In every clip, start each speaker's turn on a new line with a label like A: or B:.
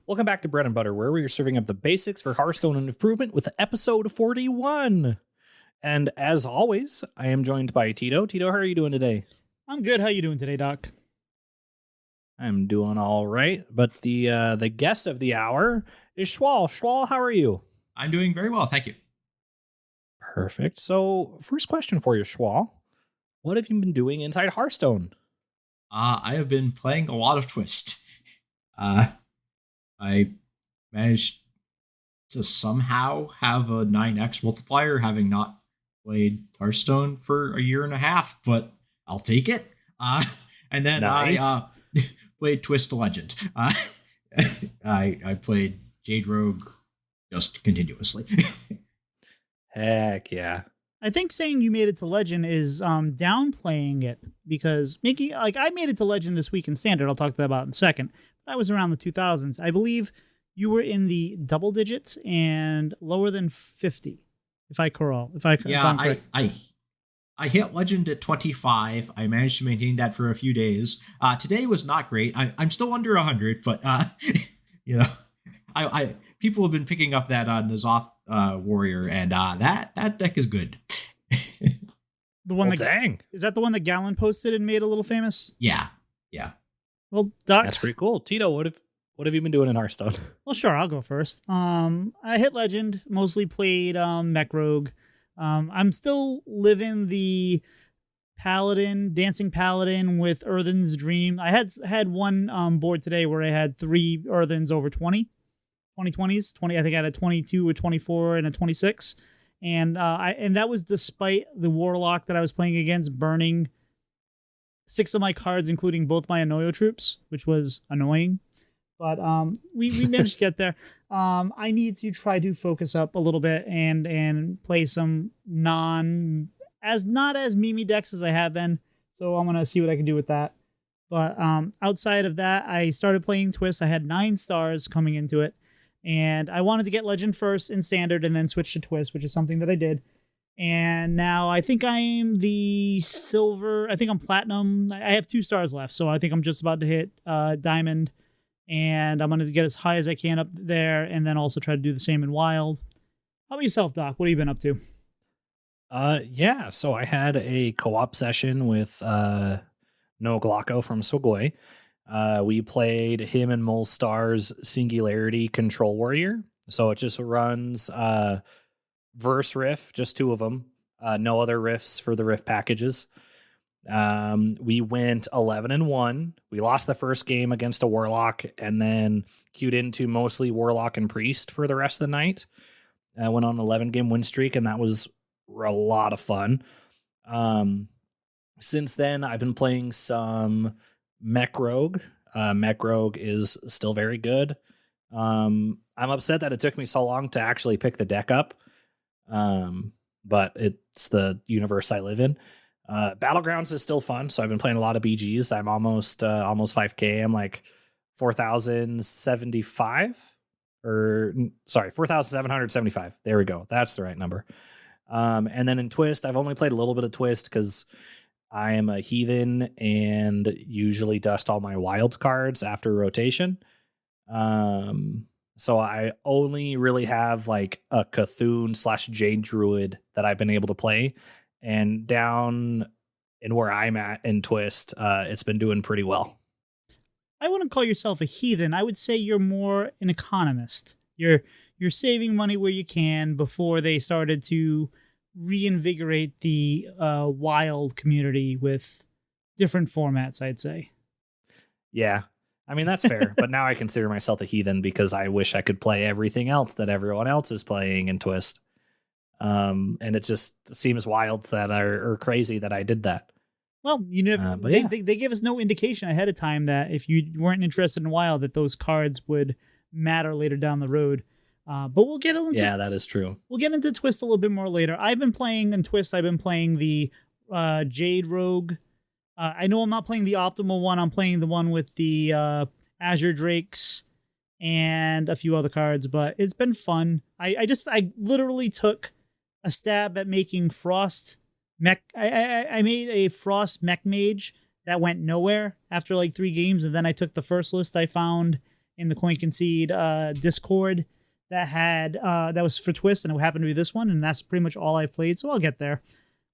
A: Welcome back to Bread and Butter, where we are serving up the basics for Hearthstone and improvement with episode 41. And as always, I am joined by Tito. Tito, how are you doing today?
B: I'm good. How you doing today, Doc?
A: I'm doing all right. But the guest of the hour is Schwal. Schwal, how are you?
C: I'm doing very well, thank you.
A: Perfect. So, first question for you, Schwal. What have you been doing inside Hearthstone?
C: I have been playing a lot of Twist. I managed to somehow have a 9x multiplier, having not played Hearthstone for a year and a half, but I'll take it. And then nice. I played Twist Legend. I played Jade Rogue just continuously.
A: Heck yeah.
B: I think saying you made it to Legend is downplaying it, because I made it to Legend this week in Standard. I'll talk about in a second. That was around the 2000s. I believe you were in the double digits and lower than 50, if I recall.
C: I hit Legend at 25. I managed to maintain that for a few days. Today was not great. I'm still under 100, but I people have been picking up that N'Zoth warrior, and that deck is good.
B: The one
A: dang.
B: Is that the one that Gallon posted and made a little famous?
C: Yeah.
B: Well, Doc,
A: that's pretty cool. Tito, what have you been doing in Hearthstone?
B: Well, sure, I'll go first. I hit Legend, mostly played Mech Rogue. I'm still living the Dancing Paladin with Earthen's Dream. I had one board today where I had 3 Earthens over 2020s. I think I had a 22, a 24, and a 26. And that was despite the Warlock that I was playing against burning 6 of my cards, including both my Anoyo troops, which was annoying. But we managed to get there. I need to try to focus up a little bit and play some not as memey decks as I have been. So I'm gonna see what I can do with that. But outside of that, I started playing Twist. I had 9 stars coming into it, and I wanted to get Legend first in Standard and then switch to Twist, which is something that I did. And now I think I'm the Silver. I think I'm Platinum. I have 2 stars left, so I think I'm just about to hit Diamond. And I'm going to get as high as I can up there, and then also try to do the same in Wild. How about yourself, Doc? What have you been up to?
A: So I had a co-op session with No Glocko from Sogoi. We played him and Molstar's Singularity Control Warrior. So it just runs Verse Riff, just 2 of them. No other riffs for the riff packages. We went 11-1. We lost the first game against a Warlock, and then queued into mostly Warlock and Priest for the rest of the night. Went on an 11-game win streak, and that was a lot of fun. Since then, I've been playing some Mech Rogue. Mech Rogue is still very good. I'm upset that it took me so long to actually pick the deck up. But it's the universe I live in. Battlegrounds is still fun, so I've been playing a lot of BGs. I'm almost 5K. I'm like 4,075 4,775. There we go. That's the right number. And then in Twist, I've only played a little bit of Twist because I am a heathen and usually dust all my wild cards after rotation. So I only really have like a Cthulhu / Jade Druid that I've been able to play. And down in where I'm at in Twist, it's been doing pretty well.
B: I wouldn't call yourself a heathen. I would say you're more an economist. You're saving money where you can before they started to reinvigorate the wild community with different formats, I'd say.
A: Yeah, I mean, that's fair. But now I consider myself a heathen because I wish I could play everything else that everyone else is playing in Twist. And it just seems wild that or crazy that I did that.
B: Well, you never. They gave us no indication ahead of time that if you weren't interested in Wild, that those cards would matter later down the road. But we'll get into
A: that is true.
B: We'll get into Twist a little bit more later. I've been playing in Twist. I've been playing the Jade Rogue. I know I'm not playing the optimal one. I'm playing the one with the Azure Drakes and a few other cards. But it's been fun. I literally took a stab at making Frost Mech. I made a Frost Mech Mage that went nowhere after like 3 games, and then I took the first list I found in the Coin Concede Discord that was for Twist, and it happened to be this one, and that's pretty much all I played. So I'll get there.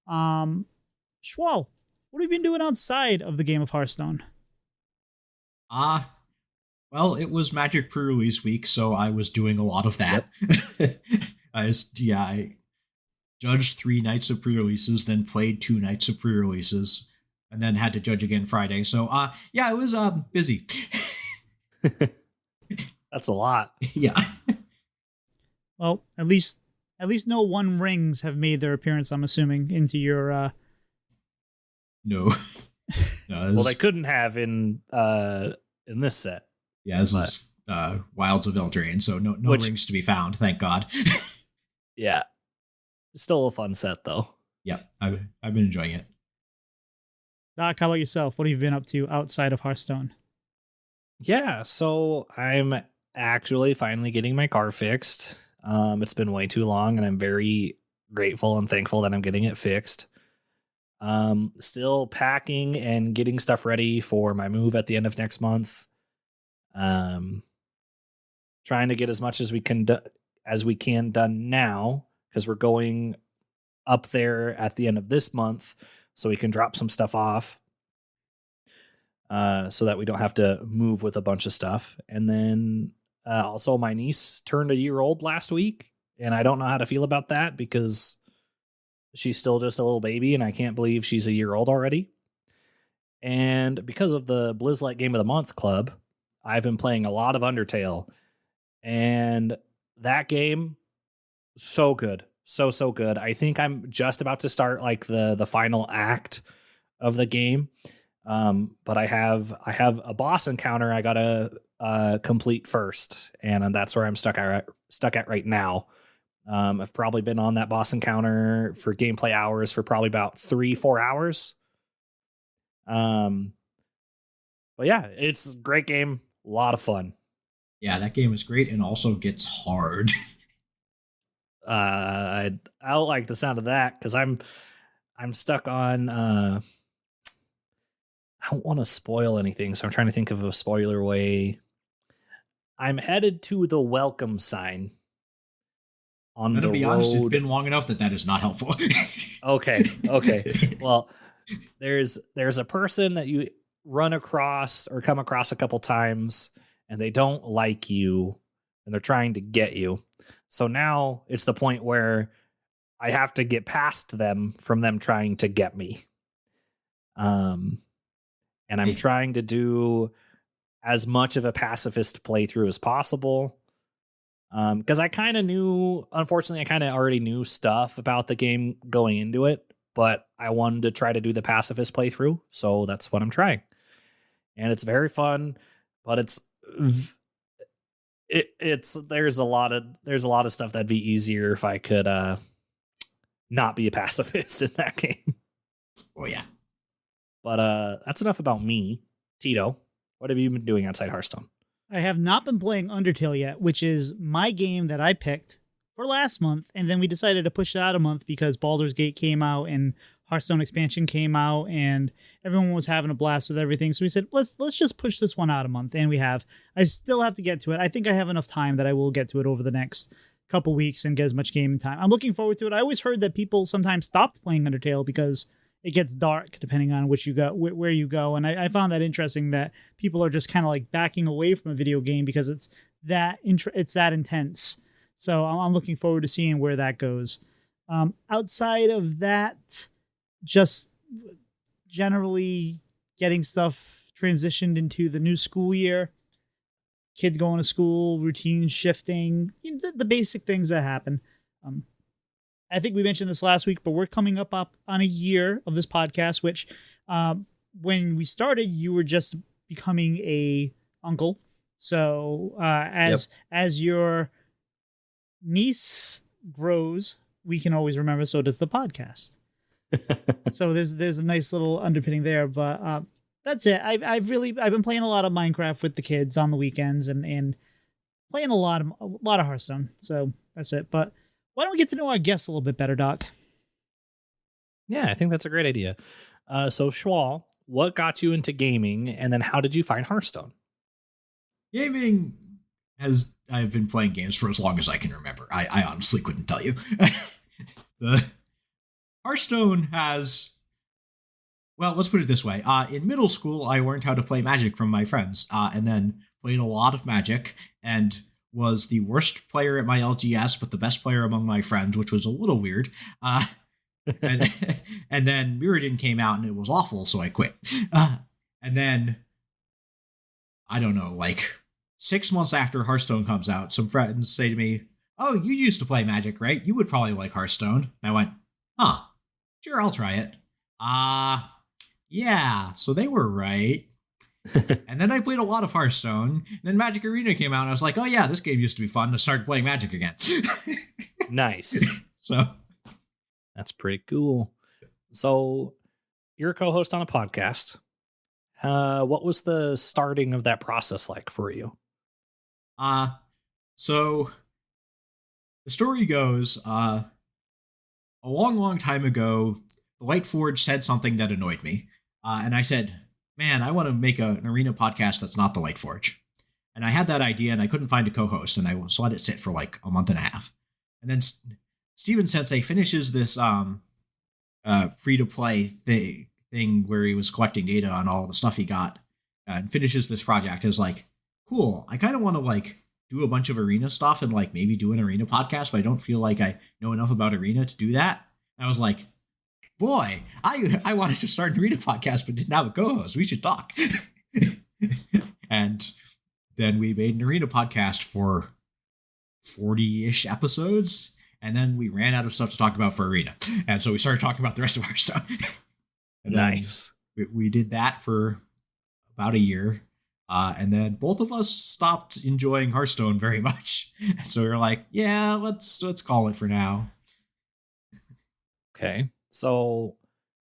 B: Schwal, what have you been doing outside of the game of Hearthstone?
C: Well, it was Magic pre-release week, so I was doing a lot of that. Yep. I judged 3 nights of pre-releases, then played 2 nights of pre-releases, and then had to judge again Friday. So, it was busy.
A: That's a lot.
C: Yeah.
B: Well, at least no One Rings have made their appearance, I'm assuming, into your
C: No.
A: Well, they couldn't have in this set.
C: Yeah, this is Wilds of Eldraine, so no rings to be found, thank God.
A: Yeah. Still a fun set, though.
C: Yeah, I've been enjoying it.
B: Doc, how about yourself? What have you been up to outside of Hearthstone?
A: Yeah, so I'm actually finally getting my car fixed. It's been way too long, and I'm very grateful and thankful that I'm getting it fixed. Still packing and getting stuff ready for my move at the end of next month. Trying to get as much as we can done now, because we're going up there at the end of this month, so we can drop some stuff off, so that we don't have to move with a bunch of stuff. And then also my niece turned a year old last week, and I don't know how to feel about that because she's still just a little baby, and I can't believe she's a year old already. And because of the Blizzlight Game of the Month Club, I've been playing a lot of Undertale, and that game, so good. So good. I think I'm just about to start like the final act of the game. But I have a boss encounter I gotta complete first, and that's where I'm stuck at right now. I've probably been on that boss encounter for gameplay hours for probably about 3-4 hours. But yeah, it's a great game. A lot of fun.
C: Yeah, that game is great and also gets hard.
A: I don't like the sound of that because I'm stuck on. I don't want to spoil anything, so I'm trying to think of a spoiler way. I'm headed to the welcome sign on the road. To be honest,
C: it's been long enough that is not helpful.
A: Okay. Well, there's a person that you run across or come across a couple times, and they don't like you, and they're trying to get you. So now it's the point where I have to get past them from them trying to get me. And I'm trying to do as much of a pacifist playthrough as possible. Because I kind of knew, unfortunately, I kind of already knew stuff about the game going into it, but I wanted to try to do the pacifist playthrough. So that's what I'm trying. And it's very fun, but there's a lot of stuff that'd be easier if I could not be a pacifist in that game.
C: Oh yeah.
A: But that's enough about me. Tito, what have you been doing outside Hearthstone?
B: I have not been playing Undertale yet, which is my game that I picked for last month, and then we decided to push it out a month because Baldur's Gate came out and Hearthstone expansion came out, and everyone was having a blast with everything. So we said, let's just push this one out a month, and we have. I still have to get to it. I think I have enough time that I will get to it over the next couple weeks and get as much gaming time. I'm looking forward to it. I always heard that people sometimes stopped playing Undertale because it gets dark depending on which you go, where you go, and I found that interesting that people are just kind of like backing away from a video game because it's that intense. So I'm looking forward to seeing where that goes. Outside of that, just generally getting stuff transitioned into the new school year, kids going to school, routines shifting, the basic things that happen. I think we mentioned this last week, but we're coming up on a year of this podcast, which when we started, you were just becoming a uncle. So as your niece grows, we can always remember, so does the podcast. So there's a nice little underpinning there, but that's it. I've been playing a lot of Minecraft with the kids on the weekends and playing a lot of Hearthstone. So that's it. But why don't we get to know our guests a little bit better, Doc?
A: Yeah, I think that's a great idea. So Schwal, what got you into gaming, and then how did you find Hearthstone?
C: gaming I've been playing games for as long as I can remember. I honestly couldn't tell you. The Hearthstone has, well, let's put it this way. In middle school, I learned how to play Magic from my friends, and then played a lot of Magic, and was the worst player at my LGS, but the best player among my friends, which was a little weird. And, and then Mirrodin came out, and it was awful, so I quit. And then, I don't know, like 6 months after Hearthstone comes out, some friends say to me, "Oh, you used to play Magic, right? You would probably like Hearthstone." And I went, "Huh, sure, I'll try it." Yeah, so they were right. And then I played a lot of Hearthstone. And then Magic Arena came out, and I was like, "Oh yeah, this game used to be fun." To start playing Magic again.
A: Nice.
C: So
A: that's pretty cool. So you're a co-host on a podcast. What was the starting of that process like for you?
C: So the story goes, a long time ago, the Light Forge said something that annoyed me. And I said, "Man, I want to make an arena podcast that's not the Light Forge." And I had that idea, and I couldn't find a co-host, and I just let it sit for like a month and a half. And then Steven Sensei finishes this free-to-play thing where he was collecting data on all the stuff he got, and finishes this project. Is like, cool, I kind of want to like do a bunch of arena stuff and like maybe do an arena podcast, but I don't feel like I know enough about arena to do that. And I was like, boy, I wanted to start an arena podcast, but didn't have a co-host. We should talk. And then we made an arena podcast for 40-ish episodes, and then we ran out of stuff to talk about for arena. And so we started talking about the rest of our stuff.
A: Nice.
C: We did that for about a year. And then both of us stopped enjoying Hearthstone very much. So we were like, yeah, let's call it for now.
A: Okay. So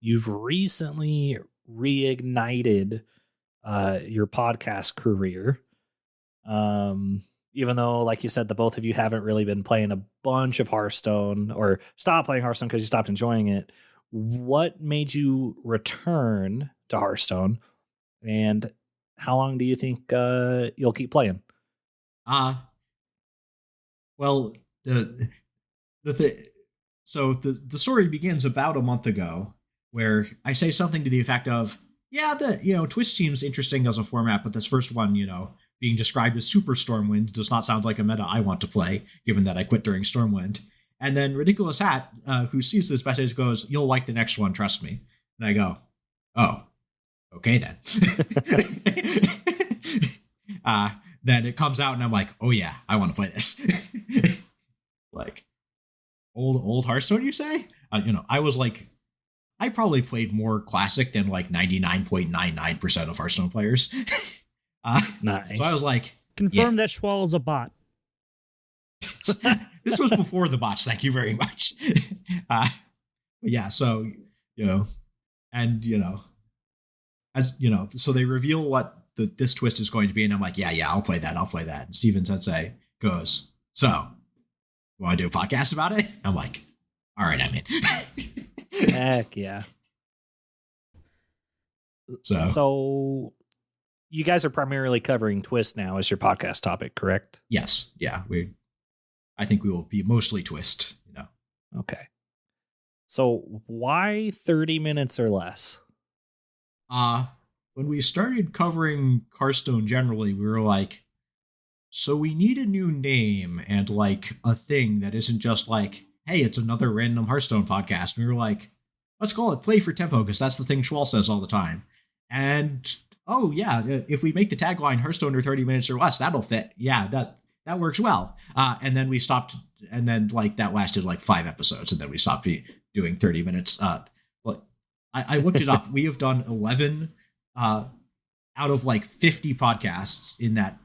A: you've recently reignited your podcast career. Even though, like you said, the both of you haven't really been playing a bunch of Hearthstone or stopped playing Hearthstone because you stopped enjoying it. What made you return to Hearthstone, and how long do you think you'll keep playing?
C: Well, the story begins about a month ago, where I say something to the effect of, yeah, Twist seems interesting as a format, but this first one, being described as Super Stormwind does not sound like a meta I want to play, given that I quit during Stormwind. And then Ridiculous Hat, who sees this message, goes, "You'll like the next one, trust me." And I go, "Oh, okay then." Then it comes out, and I'm like, "Oh yeah, I want to play this." Like, old Hearthstone, you say? I was like, I probably played more Classic than like 99.99% of Hearthstone players.
A: Nice.
C: So I was like,
B: Confirm that Schwal is a bot.
C: This was before the bots. Thank you very much. Yeah. So so they reveal what this twist is going to be, and I'm like, yeah, I'll play that. And Steven Sensei goes, "So, you want to do a podcast about it?" I'm like, "All right, I'm in."
A: Heck yeah.
C: So
A: you guys are primarily covering Twist now as your podcast topic, correct?
C: Yes. Yeah. I think we will be mostly Twist.
A: Okay. So why 30 minutes or less?
C: When we started covering Hearthstone generally, we were like, so we need a new name and like a thing that isn't just like, hey, it's another random Hearthstone podcast. And we were like, let's call it Play for Tempo, because that's the thing Schwal says all the time. And oh yeah, if we make the tagline Hearthstone or 30 minutes or less, that'll fit. Yeah, that works well. And then we stopped, and then like that lasted like 5 episodes, and then we stopped doing 30 minutes. But I looked it up. We have done 11 out of like 50 podcasts in that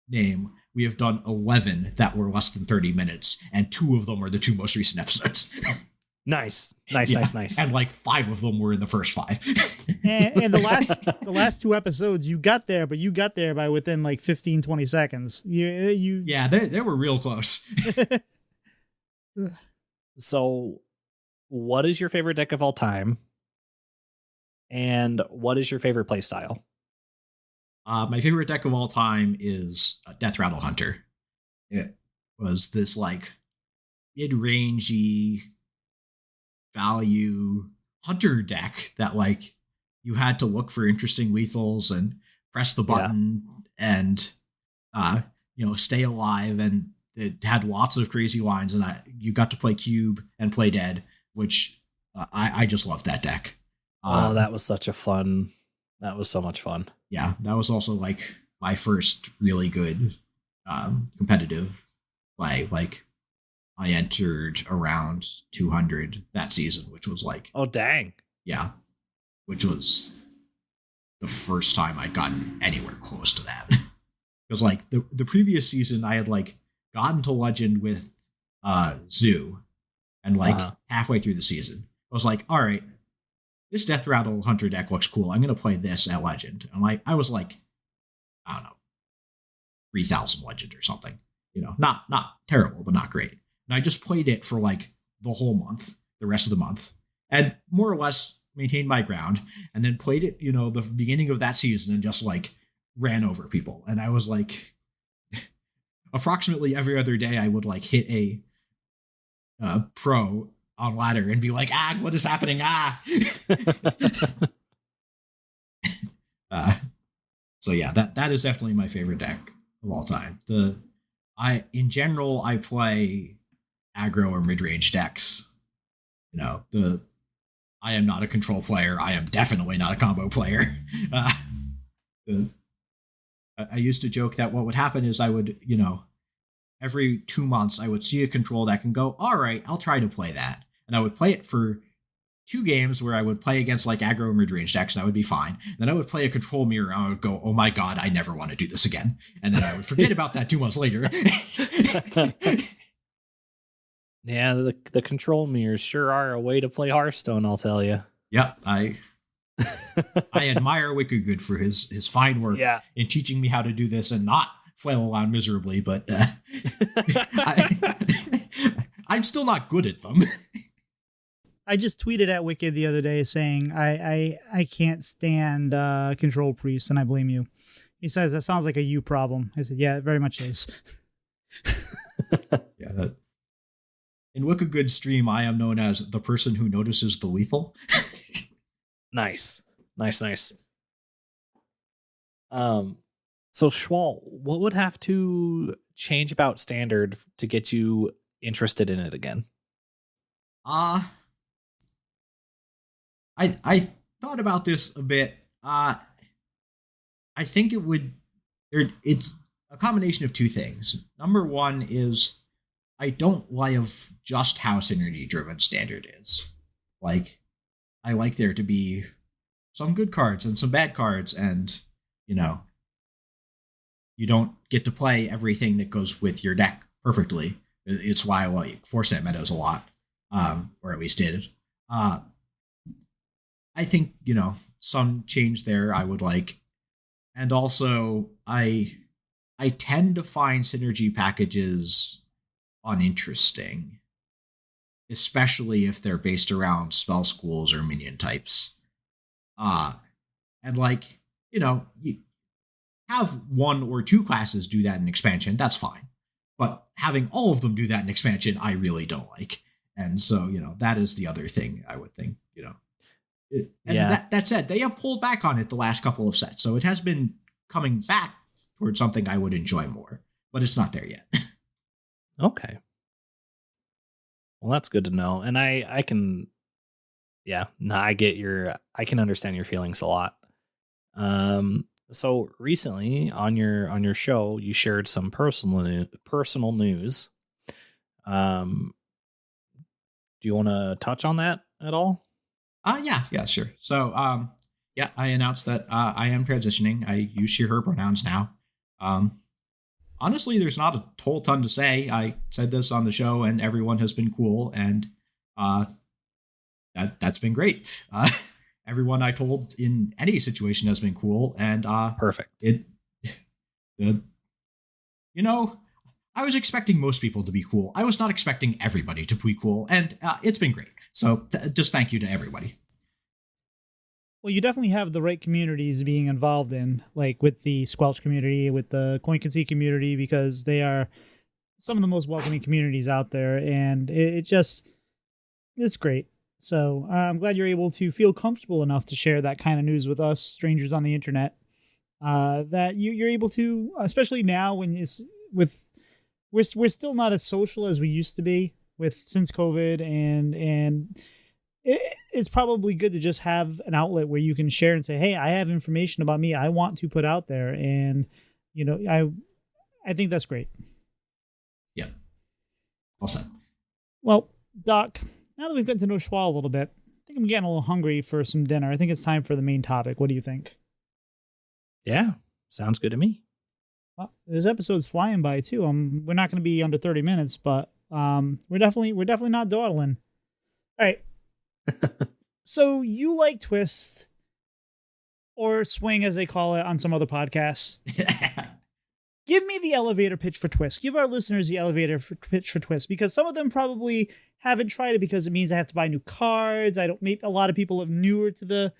C: name. We have done 11 that were less than 30 minutes, and 2 of them are the 2 most recent episodes.
A: Nice.
C: And like 5 of them were in the first 5.
B: and the last 2 episodes, you got there, but you got there by within like 15-20 seconds.
C: Yeah, they were real close.
A: So what is your favorite deck of all time? And what is your favorite play style?
C: My favorite deck of all time is Death Rattle Hunter. It was this like mid-rangey value hunter deck that like you had to look for interesting lethals and press the button and stay alive, and it had lots of crazy lines, and you got to play cube and play dead, which I just loved that deck.
A: That was so much fun.
C: Yeah, that was also like my first really good competitive play. Like I entered around 200 that season, which was like,
A: oh dang,
C: yeah, which was the first time I'd gotten anywhere close to that. Because like the previous season, I had like gotten to legend with Zoo, and like halfway through the season, I was like, all right, this Death Rattle Hunter deck looks cool. I'm gonna play this at legend. And like I was like, I don't know, 3,000 legend or something. Not terrible, but not great. And I just played it for like the whole month, the rest of the month, and more or less maintained my ground, and then played it, the beginning of that season, and just like ran over people. And I was like, approximately every other day I would like hit a pro on ladder and be like, what is happening? So yeah, that is definitely my favorite deck of all time. In general, I play aggro or mid-range decks. I am not a control player. I am definitely not a combo player. I used to joke that what would happen is I would, every 2 months I would see a control deck and go, all right, I'll try to play that. And I would play it for 2 games where I would play against like aggro mid-range decks and I would be fine. Then I would play a control mirror and I would go, oh my God, I never want to do this again. And then I would forget about that 2 months later.
A: Yeah, the control mirrors sure are a way to play Hearthstone, I'll tell you.
C: Yep, I admire Wickergood for his fine work in teaching me how to do this and not flail around miserably, but I'm still not good at them.
B: I just tweeted at Wicked the other day saying I can't stand control priests, and I blame you. He says that sounds like a you problem. I said, yeah, it very much is.
C: Yeah, in Wickergood's stream, I am known as the person who notices the lethal.
A: Nice. So Schwal, what would have to change about Standard to get you interested in it again?
C: I thought about this a bit. I think it's a combination of 2 things. Number one is I don't love just how synergy driven Standard is. Like, I like there to be some good cards and some bad cards, and you don't get to play everything that goes with your deck perfectly. It's why I like 4-set metas a lot, or at least did. I think some change there I would like, and also I tend to find synergy packages uninteresting, especially if they're based around spell schools or minion types. And like, you have 1 or 2 classes do that in expansion, that's fine. But having all of them do that in expansion, I really don't like. And so, that is the other thing I would think, that said, they have pulled back on it the last couple of sets. So it has been coming back towards something I would enjoy more, but it's not there yet.
A: Okay. Well, that's good to know. And I can, I can understand your feelings a lot. So recently on your show, you shared some personal news. Do you want to touch on that at all?
C: Yeah, sure. So, I announced that I am transitioning. I use she, her pronouns now. Honestly, there's not a whole ton to say. I said this on the show, and everyone has been cool, and that's been great. Everyone I told in any situation has been cool, and
A: perfect.
C: I was expecting most people to be cool. I was not expecting everybody to be cool, and it's been great. So just thank you to everybody.
B: Well, you definitely have the right communities being involved in, like with the Squelch community, with the Coin Conceit community, because they are some of the most welcoming communities out there, and it's great. So I'm glad you're able to feel comfortable enough to share that kind of news with us, strangers on the internet. That you're able to, especially now when it's with we're still not as social as we used to be with since COVID, and it's probably good to just have an outlet where you can share and say, "Hey, I have information about me I want to put out there," and I think that's great.
C: Yeah. All set.
B: Well, Doc, now that we've gotten to know Schwal a little bit, I think I'm getting a little hungry for some dinner. I think it's time for the main topic. What do you think?
A: Yeah, sounds good to me.
B: Well, this episode's flying by too. We're not going to be under 30 minutes, but we're definitely not dawdling. All right. So you like Twist or Swing, as they call it on some other podcasts? Give me the elevator pitch for Twist. Give our listeners the pitch for Twist, because some of them probably haven't tried it because it means I have to buy new cards. Maybe a lot of people are newer to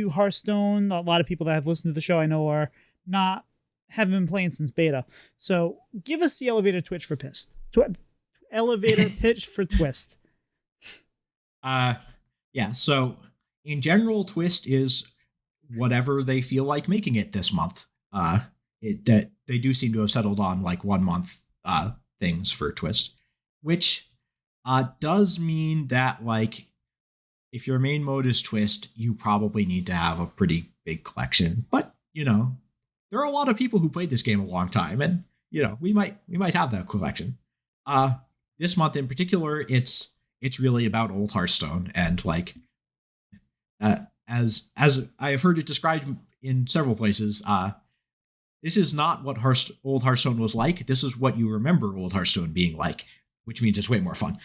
B: Hearthstone. A lot of people that have listened to the show I know haven't been playing since beta. So give us the elevator pitch for elevator pitch for Twist.
C: Yeah, so in general, Twist is whatever they feel like making it this month. That they do seem to have settled on like 1 month things for Twist, which does mean that like if your main mode is Twist, you probably need to have a pretty big collection. But there are a lot of people who played this game a long time, and we might have that collection. This month in particular, it's really about old Hearthstone, and like as I have heard it described in several places, this is not what old Hearthstone was like. This is what you remember old Hearthstone being like, which means it's way more fun.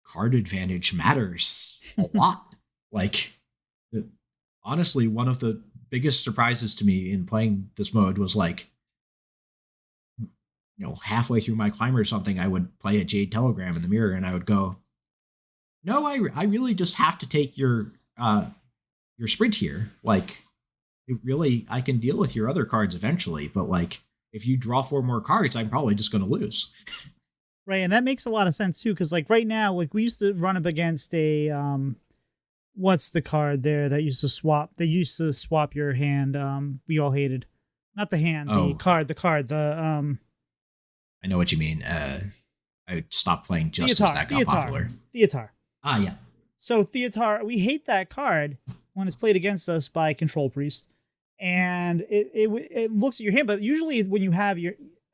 C: Card advantage matters a lot. Like, honestly, one of the biggest surprises to me in playing this mode was like, halfway through my climber or something, I would play a Jade Telegram in the mirror, and I would go, "No, I really just have to take your sprint here. Like, I can deal with your other cards eventually, but like, if you draw 4 more cards, I'm probably just going to lose."
B: Right, and that makes a lot of sense too, because like right now, like we used to run up against a what's the card there that used to swap? They used to swap your hand. We all hated, not the hand, the card.
C: I know what you mean. I stopped playing just as that got popular.
B: Theatar.
C: Ah, yeah.
B: So Theatar, we hate that card when it's played against us by Control Priest, and it looks at your hand. But usually, when you have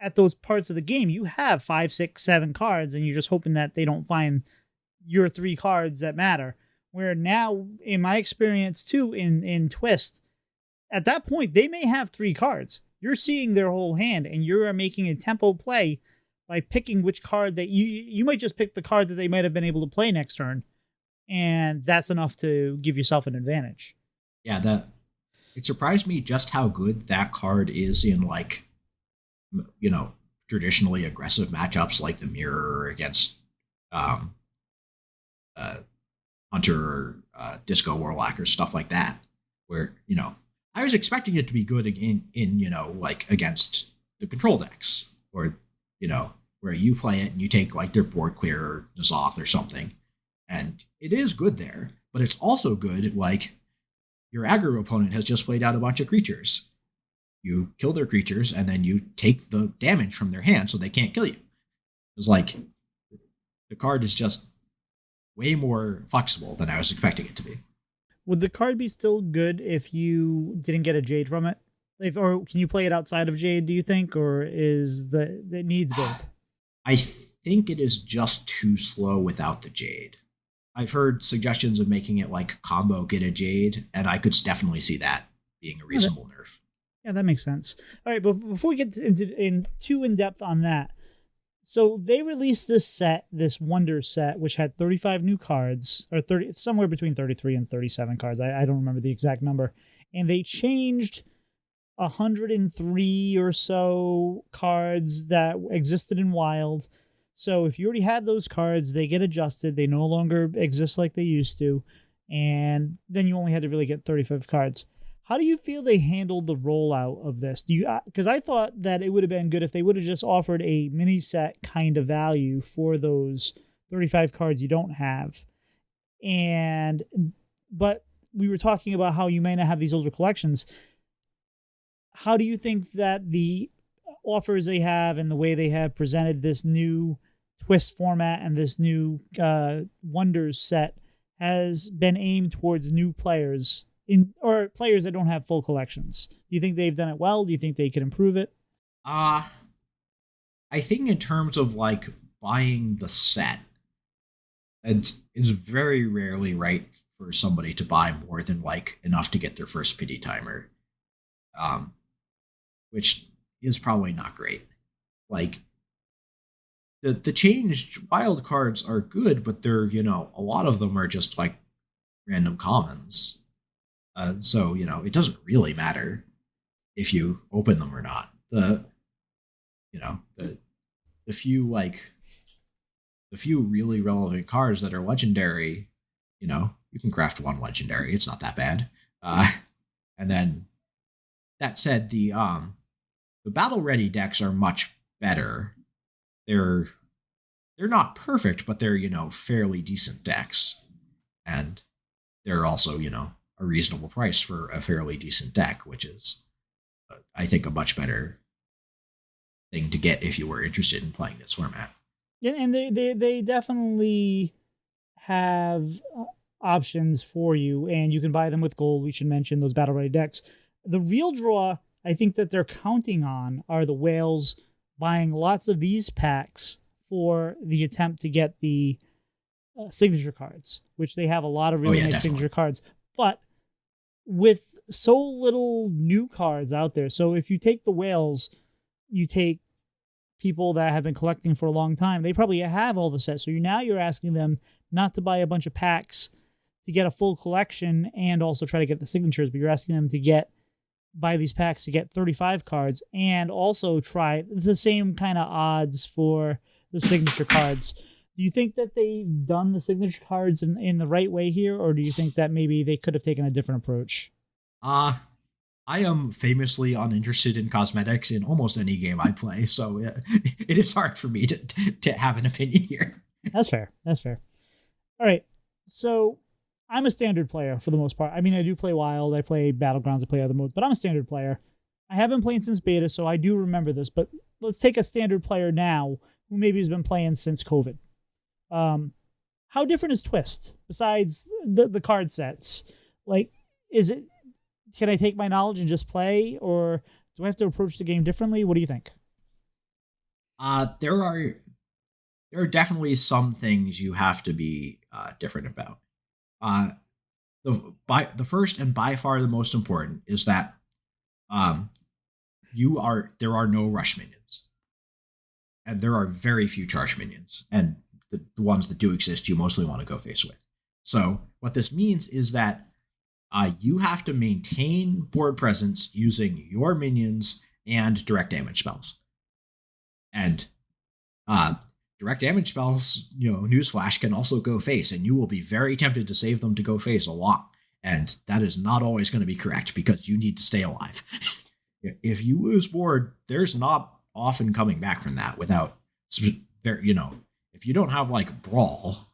B: at those parts of the game, you have 5, 6, 7 cards, and you're just hoping that they don't find your 3 cards that matter. Where now, in my experience too, in Twist, at that point they may have 3 cards. You're seeing their whole hand, and you're making a tempo play by picking which card that you might just pick the card that they might have been able to play next turn, and that's enough to give yourself an advantage.
C: Yeah, it surprised me just how good that card is in like, traditionally aggressive matchups like the mirror against Hunter or Disco Warlock or stuff like that, where I was expecting it to be good in like against the control decks, or where you play it and you take like their board clear or N'Zoth or something, and it is good there. But it's also good like your aggro opponent has just played out a bunch of creatures. You kill their creatures and then you take the damage from their hand so they can't kill you. It's like the card is just way more flexible than I was expecting it to be.
B: Would the card be still good if you didn't get a Jade from it? Or can you play it outside of Jade, do you think? Or it needs both?
C: I think it is just too slow without the Jade. I've heard suggestions of making it like combo get a Jade, and I could definitely see that being a reasonable nerf.
B: Yeah, that makes sense. All right, but before we get too in depth on that, so they released this Wonder set, which had 35 new cards, or 30, somewhere between 33 and 37 cards. I don't remember the exact number. And they changed 103 or so cards that existed in Wild. So if you already had those cards, they get adjusted. They no longer exist like they used to. And then you only had to really get 35 cards. How do you feel they handled the rollout of this? Do you, because I thought that it would have been good if they would have just offered a mini set kind of value for those 35 cards you don't have. But we were talking about how you may not have these older collections. How do you think that the offers they have and the way they have presented this new twist format and this new Wonders set has been aimed towards new players or players that don't have full collections? Do you think they've done it well? Do you think they could improve it?
C: I think in terms of like buying the set, it's very rarely right for somebody to buy more than like enough to get their first pity timer, which is probably not great. Like the changed wild cards are good, but they're, a lot of them are just like random commons. So, it doesn't really matter if you open them or not. The few really relevant cards that are legendary, you can craft one legendary. It's not that bad. And then that said, the battle ready decks are much better. They're not perfect, but they're, fairly decent decks. And they're also, a reasonable price for a fairly decent deck, which is, I think, a much better thing to get if you were interested in playing this format.
B: Yeah, and they definitely have options for you, and you can buy them with gold. We should mention those battle ready decks. The real draw, I think, that they're counting on are the whales buying lots of these packs for the attempt to get the signature cards, which they have a lot of really nice signature cards. But with so little new cards out there, so if you take the whales, you take people that have been collecting for a long time, they probably have all the sets. So you're asking them not to buy a bunch of packs to get a full collection and also try to get the signatures, but you're asking them to buy these packs to get 35 cards and also try the same kind of odds for the signature cards. Do you think that they've done the signature cards in the right way here, or do you think that maybe they could have taken a different approach?
C: I am famously uninterested in cosmetics in almost any game I play, so it is hard for me to have an opinion here.
B: That's fair. All right, so I'm a standard player for the most part. I mean, I do play Wild, I play Battlegrounds, I play other modes, but I'm a standard player. I have been playing since beta, so I do remember this, but let's take a standard player now who maybe has been playing since COVID. How different is Twist besides the card sets? Like, can I take my knowledge and just play, or do I have to approach the game differently? What do you think?
C: There are definitely some things you have to be different about. The first and by far the most important is that there are no rush minions, and there are very few charge minions, and the ones that do exist you mostly want to go face with. So what this means is that you have to maintain board presence using your minions and direct damage spells. And direct damage spells, newsflash, can also go face, and you will be very tempted to save them to go face a lot. And that is not always going to be correct because you need to stay alive. If you lose board, there's not often coming back from that without, if you don't have like Brawl,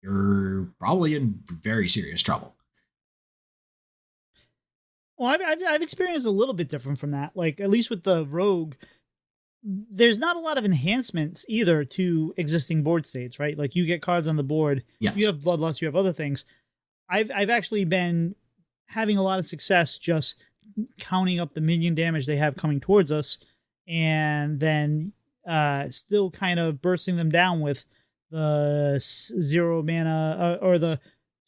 C: you're probably in very serious trouble.
B: Well, I've experienced a little bit different from that. Like, at least with the Rogue, there's not a lot of enhancements either to existing board states, right? Like, you get cards on the board, you have Bloodlust, you have other things. I've actually been having a lot of success just counting up the minion damage they have coming towards us, and then still kind of bursting them down with the 0 mana or the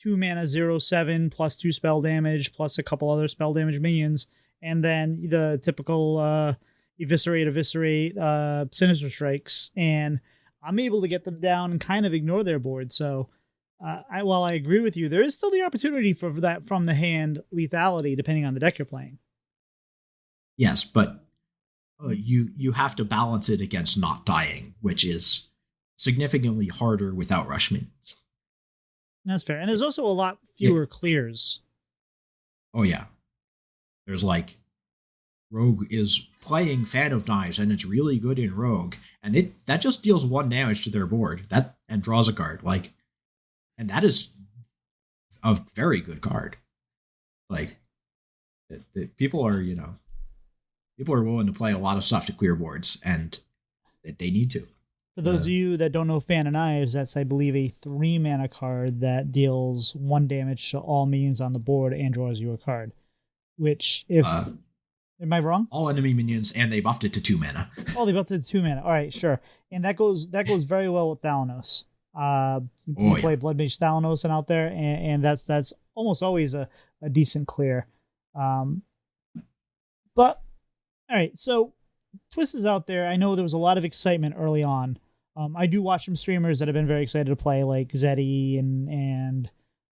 B: 2 mana 0/7 plus 2 spell damage plus a couple other spell damage minions, and then the typical eviscerate, sinister strikes, and I'm able to get them down and kind of ignore their board. So while I agree with you, there is still the opportunity for that from the hand lethality depending on the deck you're playing.
C: Yes, but you have to balance it against not dying, which is significantly harder without rush minions.
B: That's fair. And there's also a lot fewer clears.
C: Oh yeah, there's like Rogue is playing Fan of Knives, and it's really good in Rogue, and that just deals 1 damage to their board and draws a card, like, and that is a very good card. Like, people are willing to play a lot of stuff to clear boards, and they need to.
B: For those of you that don't know Fan of Knives, that's, I believe, a 3-mana card that deals 1 damage to all minions on the board and draws you a card. Which, if... am I wrong?
C: All enemy minions, and they buffed it to 2 mana.
B: Oh, they buffed it to 2 mana. All right, sure. And that goes very well with Thalanos. You play Blood Mage Thalanos and out there, and that's almost always a decent clear. But, all right, so Twist is out there. I know there was a lot of excitement early on. I do watch some streamers that have been very excited to play, like Zeddy and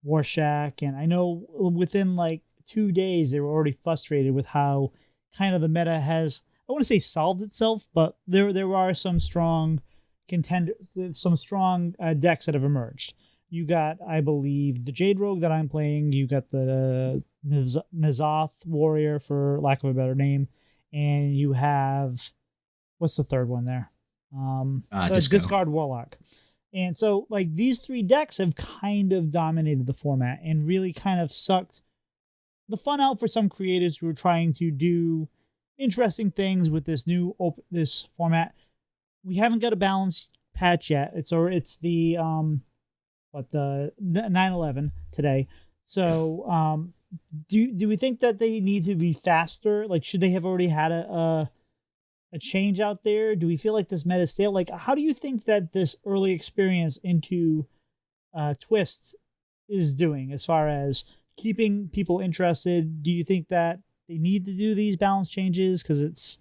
B: Warshak, and I know within like 2 days they were already frustrated with how kind of the meta has, I want to say solved itself, but there are some strong contenders, some strong decks that have emerged. You got, I believe, the Jade Rogue that I'm playing. You got the N'Zoth Warrior, for lack of a better name, and you have, what's the third one there? Discard Warlock. And so, like, these 3 decks have kind of dominated the format and really kind of sucked the fun out for some creators who are trying to do interesting things with this this format. We haven't got a balanced patch yet. It's the 9/11 today. So do we think that they need to be faster? Like, should they have already had a change out there? Do we feel like this meta is stale? Like, how do you think that this early experience into Twist is doing as far as keeping people interested? Do you think that they need to do these balance changes because it's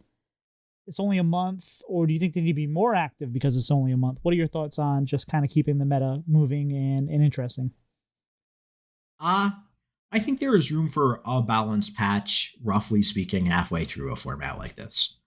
B: only a month, or do you think they need to be more active because it's only a month? What are your thoughts on just kind of keeping the meta moving and interesting?
C: I think there is room for a balanced patch, roughly speaking, halfway through a format like this.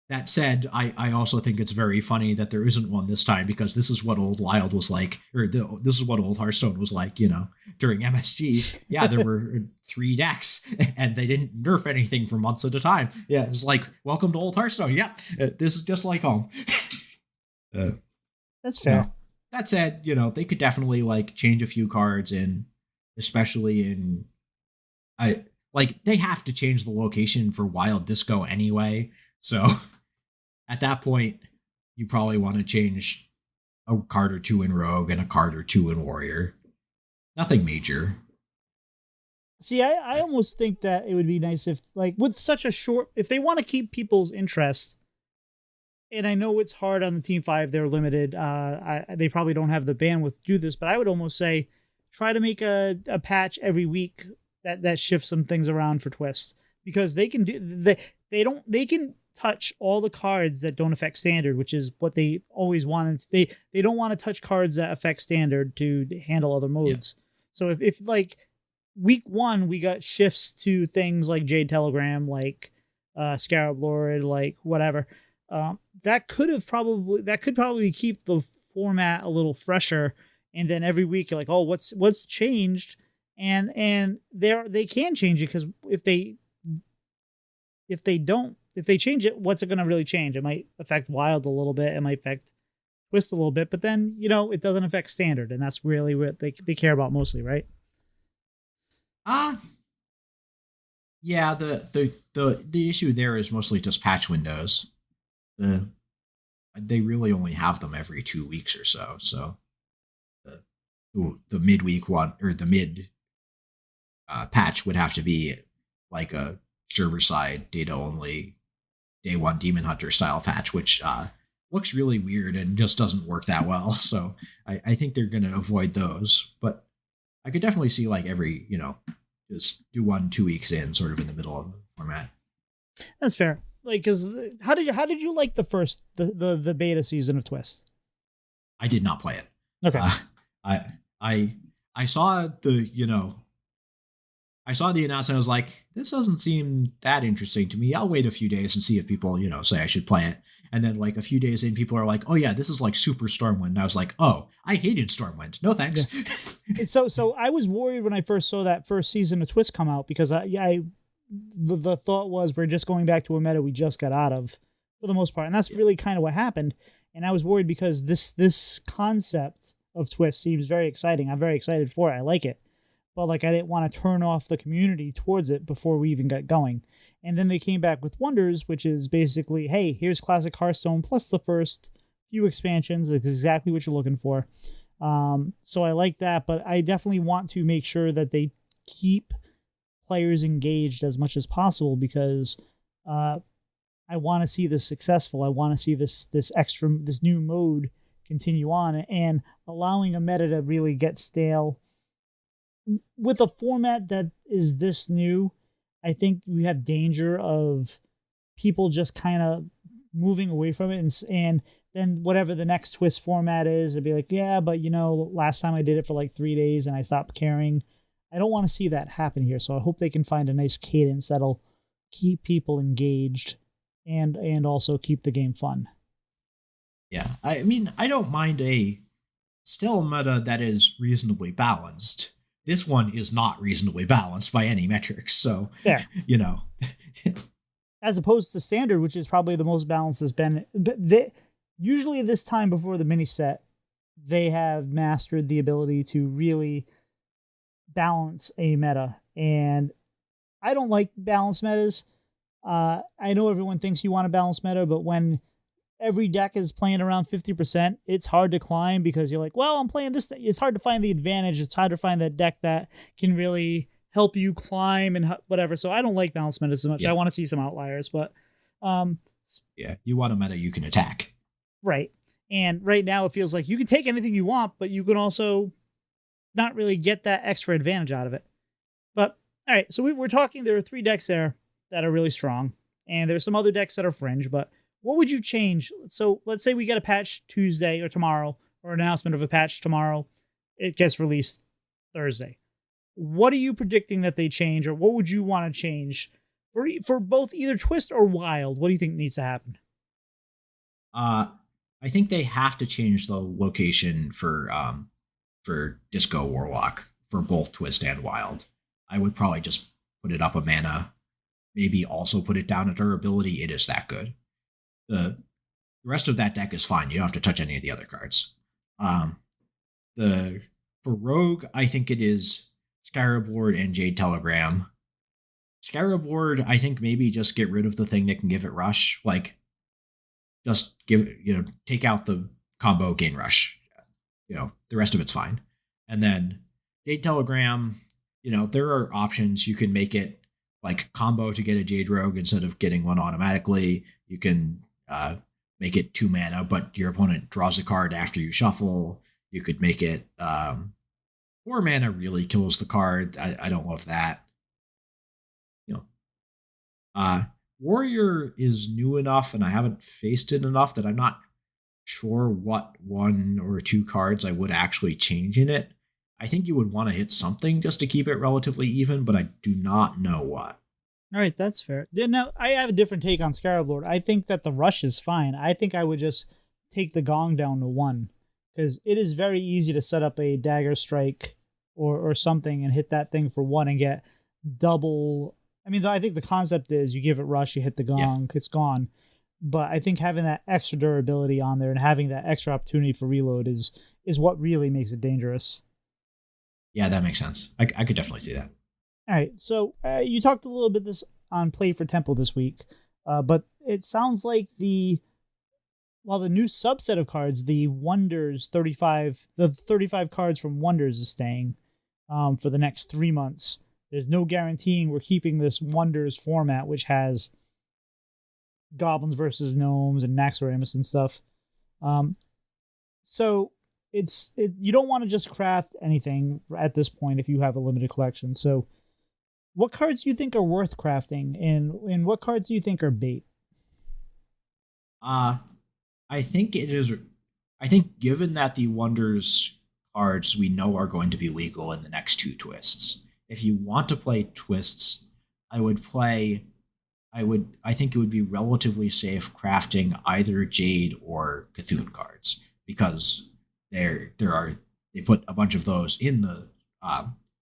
C: That said, I also think it's very funny that there isn't one this time, because this is what old Wild was like, or this is what old Hearthstone was like, during MSG. Yeah, there were 3 decks, and they didn't nerf anything for months at a time. Yeah, it's like, welcome to old Hearthstone. Yeah, this is just like home.
B: That's fair.
C: That said, they could definitely like change a few cards, and especially in, they have to change the location for Wild Disco anyway. So at that point, you probably want to change a card or 2 in Rogue and a card or 2 in Warrior. Nothing major.
B: See, I almost think that it would be nice if, like, with such a short, if they want to keep people's interest, and I know it's hard on the Team 5, they're limited. They probably don't have the bandwidth to do this, but I would almost say try to make a patch every week that shifts some things around for Twist, because they can do, they can touch all the cards that don't affect standard, which is what they always wanted. They don't want to touch cards that affect standard to handle other modes. Yeah. So if like week 1 we got shifts to things like Jade Telegram, like Scarab Lord, like whatever, that could probably keep the format a little fresher. And then every week you're like, oh, what's changed? And they can change it, because if they change it, what's it going to really change? It might affect Wild a little bit. It might affect Twist a little bit, but then, it doesn't affect standard, and that's really what they care about mostly, right?
C: Yeah, the issue there is mostly just patch windows. They really only have them every 2 weeks or so. So the midweek one, or the mid patch, would have to be like a server side data only day 1 Demon Hunter style patch, which looks really weird and just doesn't work that well. So I think they're going to avoid those, but I could definitely see like every, just do 1-2 weeks in, sort of in the middle of the format.
B: That's fair. Like, cause how did you like the beta season of Twist?
C: I did not play it.
B: Okay.
C: I saw the, I saw the announcement. I was like, this doesn't seem that interesting to me. I'll wait a few days and see if people, say I should play it. And then like a few days in, people are like, oh yeah, this is like super Stormwind. And I was like, oh, I hated Stormwind. No thanks.
B: Yeah. So I was worried when I first saw that first season of Twist come out, because the thought was we're just going back to a meta we just got out of for the most part. And that's really kind of what happened. And I was worried because this concept of Twist seems very exciting. I'm very excited for it. I like it. But like I didn't want to turn off the community towards it before we even got going. And then they came back with Wonders, which is basically, hey, here's Classic Hearthstone plus the first few expansions. It's exactly what you're looking for. So I like that, but I definitely want to make sure that they keep players engaged as much as possible, because I want to see this successful. I want to see this new mode continue on, and allowing a meta to really get stale with a format that is this new. I think we have danger of people just kind of moving away from it, and then whatever the next Twist format is, it'd be like, yeah, but last time I did it for like 3 days and I stopped caring. I don't want to see that happen here. So I hope they can find a nice cadence that'll keep people engaged and also keep the game fun.
C: Yeah, I mean, I don't mind a still meta that is reasonably balanced. This one is not reasonably balanced by any metrics, so,
B: yeah. As opposed to Standard, which is probably the most balanced has been. Usually this time before the mini set, they have mastered the ability to really balance a meta. And I don't like balanced metas. I know everyone thinks you want a balanced meta, but when every deck is playing around 50%, it's hard to climb, because you're like, well, I'm playing this. It's hard to find the advantage. It's hard to find that deck that can really help you climb and whatever. So I don't like balanced metas so much. Yeah. I want to see some outliers, but
C: you want a meta you can attack.
B: Right. And right now it feels like you can take anything you want, but you can also not really get that extra advantage out of it. But all right, so we're talking, there are 3 decks there that are really strong, and there's some other decks that are fringe, but what would you change? So let's say we get a patch Tuesday or tomorrow, or an announcement of a patch tomorrow. It gets released Thursday. What are you predicting that they change, or what would you want to change for both either Twist or Wild? What do you think needs to happen?
C: I think they have to change the location for Disco Warlock for both Twist and Wild. I would probably just put it up a mana, maybe also put it down a durability. It is that good. The rest of that deck is fine. You don't have to touch any of the other cards. For Rogue, I think it is Scarab Lord and Jade Telegram. Scarab Lord, I think maybe just get rid of the thing that can give it rush. Like, just take out the combo gain rush. The rest of it's fine. And then Jade Telegram, there are options. You can make it like combo to get a Jade Rogue instead of getting one automatically. You can make it 2 mana, but your opponent draws a card after you shuffle. You could make it 4 mana really kills the card. I don't love that. Warrior is new enough, and I haven't faced it enough that I'm not sure what 1 or 2 cards I would actually change in it. I think you would want to hit something just to keep it relatively even, but I do not know what.
B: All right, that's fair. Now, I have a different take on Scarab Lord. I think that the rush is fine. I think I would just take the gong down to 1, because it is very easy to set up a dagger strike or something and hit that thing for 1 and get double. I mean, I think the concept is you give it rush, you hit the gong, it's gone. But I think having that extra durability on there and having that extra opportunity for reload is what really makes it dangerous.
C: Yeah, that makes sense. I could definitely see that.
B: All right, so you talked a little bit this on Play for Temple this week, but it sounds like the new subset of cards, the Wonders 35 cards from Wonders is staying for the next 3 months. There's no guaranteeing we're keeping this Wonders format, which has goblins versus gnomes and Naxxramas and stuff. So you don't want to just craft anything at this point if you have a limited collection. So what cards do you think are worth crafting, and what cards do you think are bait?
C: I think given that the Wonders cards we know are going to be legal in the next 2 twists, if you want to play twists, I would play. I think it would be relatively safe crafting either Jade or Cthulhu cards because they put a bunch of those in the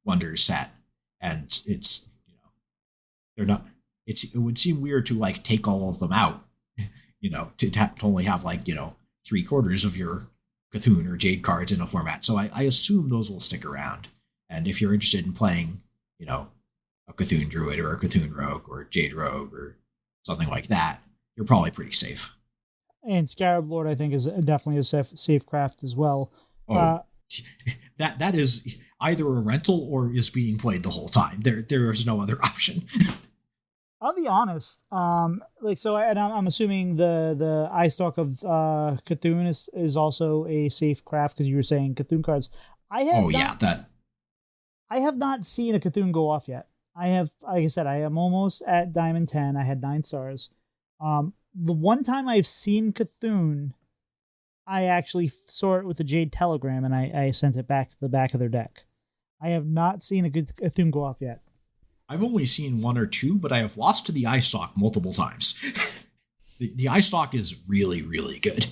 C: Wonders set, and it's they're not. It would seem weird to like take all of them out, to only have like 3/4 of your Cthulhu or Jade cards in a format. So I assume those will stick around. And if you're interested in playing, a Cthulhu Druid or a Cthulhu Rogue or Jade Rogue or something like that, you're probably pretty safe.
B: And Scarab Lord, I think, is definitely a safe craft as well.
C: Oh, that is either a rental or is being played the whole time. There is no other option.
B: I'll be honest. I'm assuming the eye stalk of Cthulhu is also a safe craft because you were saying Cthulhu cards. I have not seen a Cthulhu go off yet. I have, like I said, I am almost at Diamond 10. I had 9 stars. The one time I've seen Cthulhu, I actually saw it with a Jade Telegram and I sent it back to the back of their deck. I have not seen a good Cthulhu go off yet.
C: I've only seen 1 or 2, but I have lost to the eye stalk multiple times. the eye stalk is really, really good.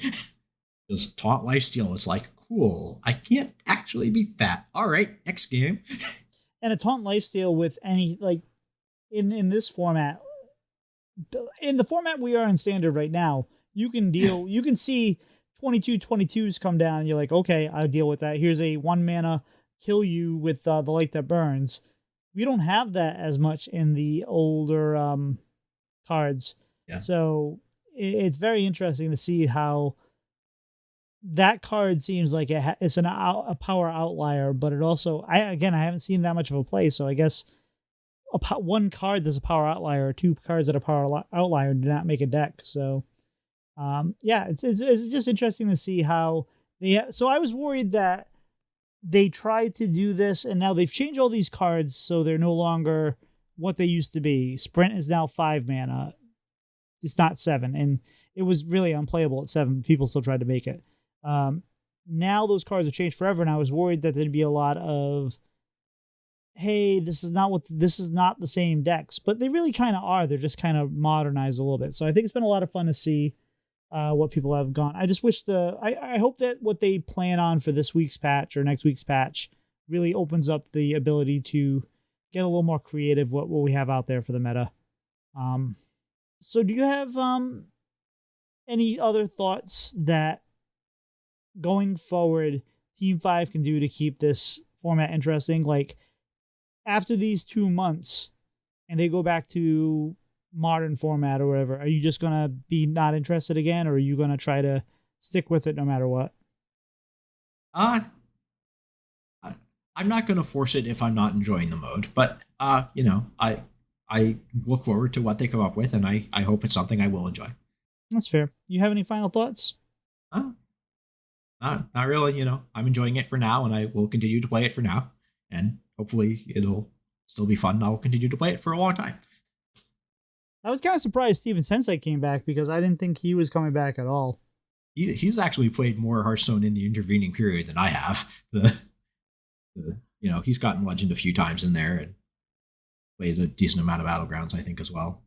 C: Just Taunt Lifesteal is like, cool, I can't actually beat that. All right, next game.
B: And a Taunt Lifesteal with any, like, in this format, in the format we are in Standard right now, you can see 22/22s come down, and you're like, okay, I'll deal with that. Here's a 1 mana kill you with the Light That Burns. We don't have that as much in the older cards.
C: Yeah.
B: So it's very interesting to see how that card seems like it's a power outlier, but it also, I haven't seen that much of a play, so I guess one card that's a power outlier or 2 cards that are power outlier do not make a deck. So it's just interesting to see how so I was worried that they tried to do this and now they've changed all these cards so they're no longer what they used to be. Sprint is now 5 mana. It's not 7, and it was really unplayable at 7. People still tried to make it. Now those cards have changed forever, and I was worried that there'd be a lot of, hey, this is not the same decks, but they really kind of are. They're just kind of modernized a little bit. So I think it's been a lot of fun to see what people have gone. I just wish I hope that what they plan on for this week's patch or next week's patch really opens up the ability to get a little more creative what we have out there for the meta. So do you have any other thoughts that going forward Team 5 can do to keep this format interesting? Like after these 2 months and they go back to modern format or whatever, are you just gonna be not interested again, or are you gonna try to stick with it no matter what?
C: I'm not gonna force it if I'm not enjoying the mode, but I look forward to what they come up with, and I hope it's something I will enjoy.
B: That's fair. You have any final thoughts?
C: Not really. I'm enjoying it for now, and I will continue to play it for now, and hopefully it'll still be fun. I'll continue to play it for a long time.
B: I was kind of surprised Steven Sensei came back because I didn't think he was coming back at all.
C: He's actually played more Hearthstone in the intervening period than I have. He's gotten Legend a few times in there and played a decent amount of Battlegrounds, I think, as well.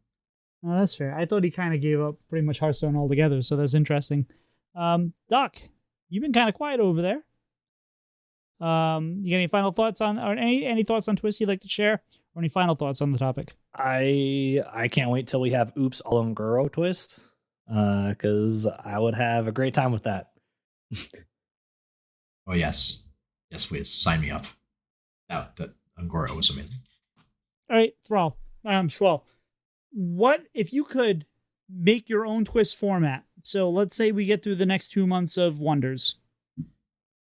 B: Oh, that's fair. I thought he kind of gave up pretty much Hearthstone altogether, so that's interesting. Doc, you've been kind of quiet over there. You got any final thoughts or any thoughts on Twist you'd like to share, or any final thoughts on the topic?
A: I can't wait till we have Oops Alonguro Twist, because I would have a great time with that.
C: Oh yes, please sign me up. That Angora was amazing.
B: All right, Schwal. What if you could make your own Twist format? So let's say we get through the next 2 months of Wonders,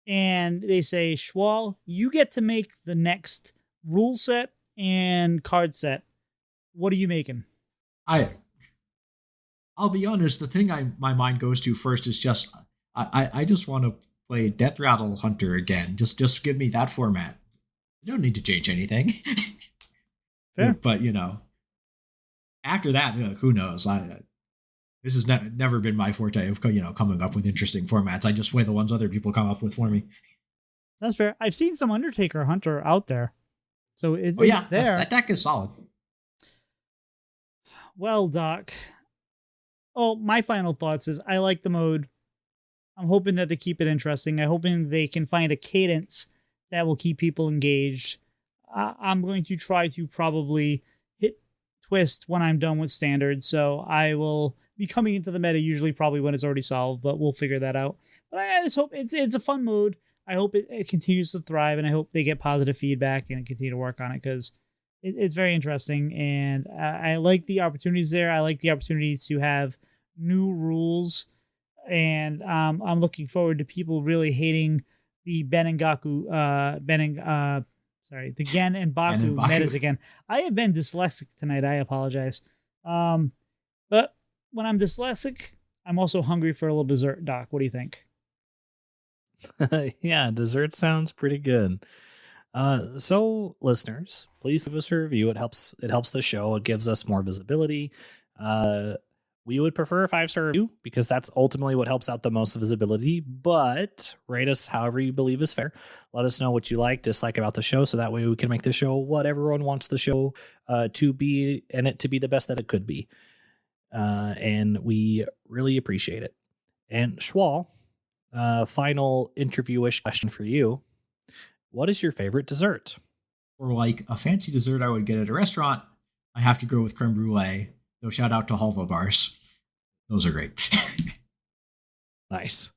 B: and they say, Schwal, you get to make the next rule set and card set. What are you making?
C: I'll be honest. The thing my mind goes to first is just I just want to play Death Rattle Hunter again. Just give me that format. You don't need to change anything.
B: Fair.
C: But after that, who knows? This has never been my forte of coming up with interesting formats. I just play the ones other people come up with for me.
B: That's fair. I've seen some Undertaker Hunter out there. So it's
C: yeah,
B: there.
C: that deck is solid.
B: Well, Doc. Oh, my final thoughts is I like the mode. I'm hoping that they keep it interesting. I'm hoping they can find a cadence that will keep people engaged. I'm going to try to probably hit twist when I'm done with standard. So I will be coming into the meta usually probably when it's already solved, but we'll figure that out. But I just hope it's a fun mode. I hope it continues to thrive, and I hope they get positive feedback and continue to work on it because it's very interesting. And I like the opportunities there. I like the opportunities to have new rules. And I'm looking forward to people really hating the the Gen and Baku metas again. I have been dyslexic tonight. I apologize. But when I'm dyslexic, I'm also hungry for a little dessert. Doc, what do you think?
A: Yeah, dessert sounds pretty good. So listeners, please give us a review. It helps the show. It gives us more visibility. We would prefer a 5-star review because that's ultimately what helps out the most visibility, but rate us however you believe is fair. Let us know what you like, dislike about the show, so that way we can make the show what everyone wants the show to be, and it to be the best that it could be. And we really appreciate it. And Schwal, final interview-ish question for you. What is your favorite dessert?
C: For like a fancy dessert I would get at a restaurant, I have to go with creme brulee. So shout out to Halva bars. Those are great.
A: Nice.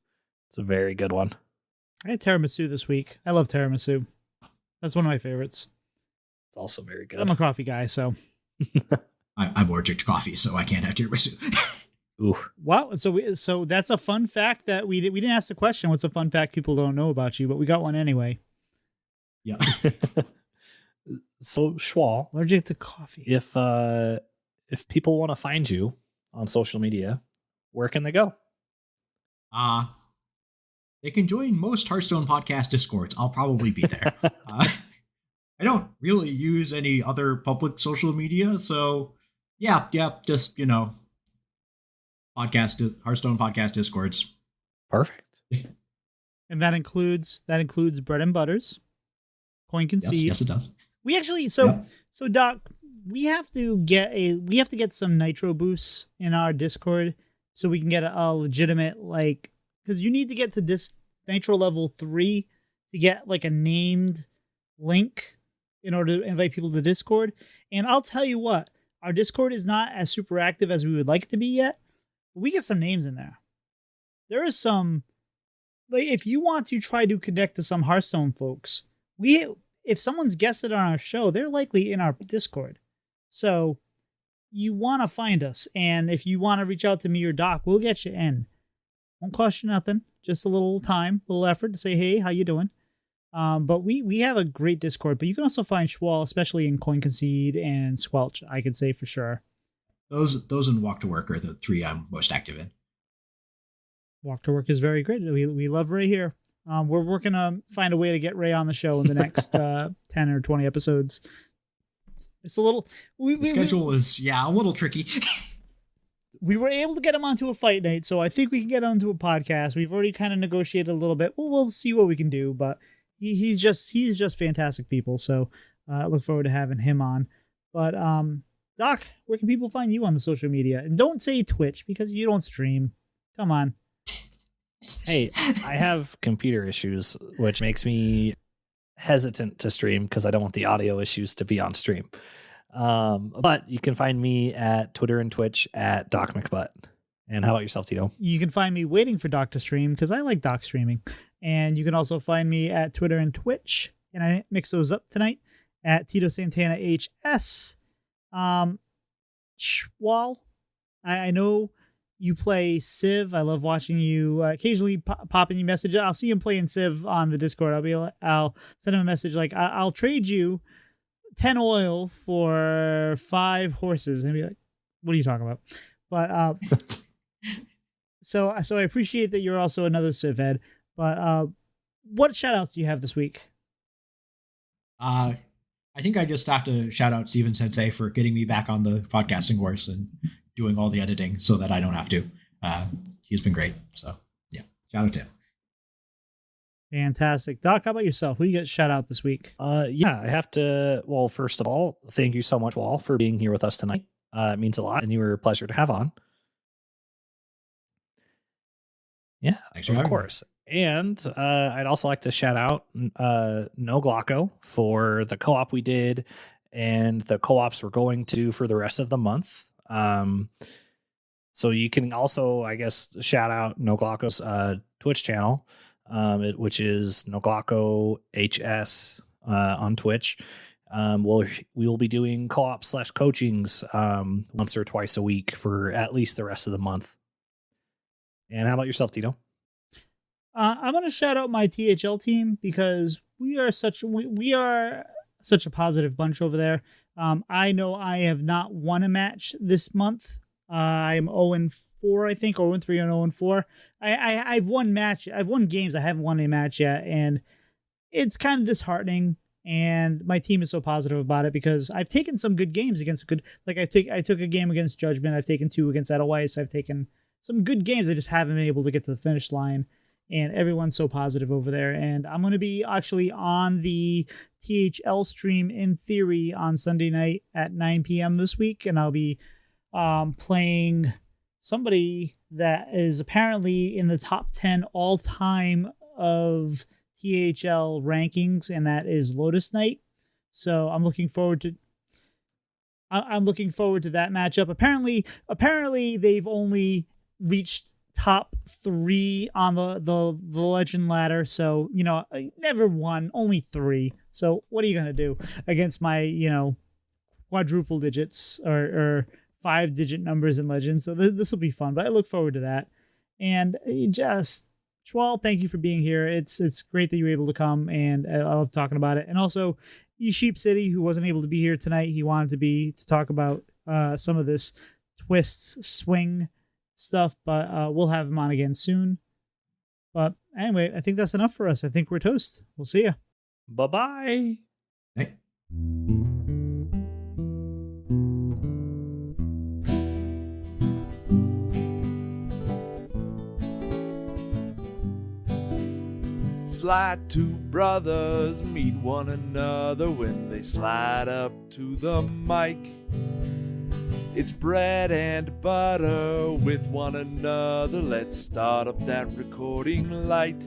A: It's a very good one.
B: I had tiramisu this week. I love tiramisu. That's one of my favorites.
A: It's also very good.
B: I'm a coffee guy, so.
C: I'm allergic to coffee, so I can't have tiramisu.
A: Ooh.
B: Wow. So that's a fun fact that we didn't ask the question. What's a fun fact people don't know about you? But we got one anyway.
C: Yeah.
A: So Schwal,
B: Allergic to coffee.
A: If people want to find you on social media, where can they go?
C: They can join most Hearthstone podcast Discords. I'll probably be there. I don't really use any other public social media, so yeah, just Hearthstone podcast Discords.
A: Perfect.
B: And that includes Bread and Butters, Coin Concede.
C: Yes, it does.
B: We actually so Doc, we have to get some nitro boosts in our Discord so we can get a legitimate, like, because you need to get to this nitro level 3 to get like a named link in order to invite people to Discord. And I'll tell you what, our Discord is not as super active as we would like it to be yet. But we get some names in there. There is some, like, if you want to try to connect to some Hearthstone folks, if someone's guested on our show, they're likely in our Discord. So you want to find us. And if you want to reach out to me or Doc, we'll get you in. Won't cost you nothing. Just a little time, a little effort to say, hey, how you doing? But we have a great Discord. But you can also find Schwal, especially in Coin Concede and Squelch, I can say for sure.
C: Those and Walk to Work are the 3 I'm most active in.
B: Walk to Work is very great. We love Ray here. We're working to find a way to get Ray on the show in the next 10 or 20 episodes. It's a little...
C: The schedule is, a little tricky.
B: We were able to get him onto a fight night, so I think we can get onto a podcast. We've already kind of negotiated a little bit. We'll see what we can do, but he's just fantastic people, so I look forward to having him on. But Doc, where can people find you on the social media? And don't say Twitch, because you don't stream. Come on.
A: Hey, I have computer issues, which makes me hesitant to stream because I don't want the audio issues to be on stream. But you can find me at Twitter and Twitch at Doc McButt. And how about yourself, Tito?
B: You can find me waiting for Doc to stream because I like Doc streaming. And you can also find me at Twitter and Twitch. And I mix those up tonight at Tito Santana HS. Schwal, I know you play Civ. I love watching you occasionally pop in your message. I'll see him playing Civ on the Discord. I'll send him a message like, I'll trade you 10 oil for 5 horses. And be like, what are you talking about? But so I appreciate that you're also another Civ head. But what shout outs do you have this week?
C: I think I just have to shout out Steven Sensei for getting me back on the podcasting course and doing all the editing so that I don't have to. He's been great. So yeah, shout out to him.
B: Fantastic. Doc, how about yourself? Who you got shout out this week?
A: Yeah, I have to. Well, first of all, thank you so much, Wall, for being here with us tonight. It means a lot, and you were a pleasure to have on. Yeah,
C: Thanks for
A: of
C: having me.
A: course. And I'd also like to shout out No Glocko for the co-op we did and the co-ops we're going to do for the rest of the month. So you can also, I guess, shout out No Glocko's Twitch channel, which is No Glocko HS on Twitch. We will be doing co-op / coachings once or twice a week for at least the rest of the month. And how about yourself, Tito?
B: I'm going to shout out my THL team because we are such a positive bunch over there. I know I have not won a match this month. I'm 0-4, I think, 0-3 and 0-4. I've won games. I haven't won a match yet, and it's kind of disheartening. And my team is so positive about it because I've taken some good games against I took a game against Judgment. I've taken 2 against Edelweiss. I've taken some good games. I just haven't been able to get to the finish line. And everyone's so positive over there. And I'm going to be actually on the THL stream in theory on Sunday night at 9 p.m. this week. And I'll be playing somebody that is apparently in the top 10 all time of THL rankings. And that is Lotus Knight. So I'm looking forward to that matchup. Apparently they've only reached top 3 on the legend ladder, so I never won, only 3. So what are you gonna do against my quadruple digits or 5-digit numbers in legend? So this will be fun, but I look forward to that. And just Schwal, thank you for being here. It's great that you were able to come, and I love talking about it. And also Sheep City, who wasn't able to be here tonight, he wanted to talk about some of this twist swing stuff, but we'll have him on again soon. But anyway, I think that's enough for us. I think we're toast. We'll see ya.
A: Bye-bye.
C: Hey.
D: Slide two brothers meet one another when they slide up to the mic. It's bread and butter with one another. Let's start up that recording light.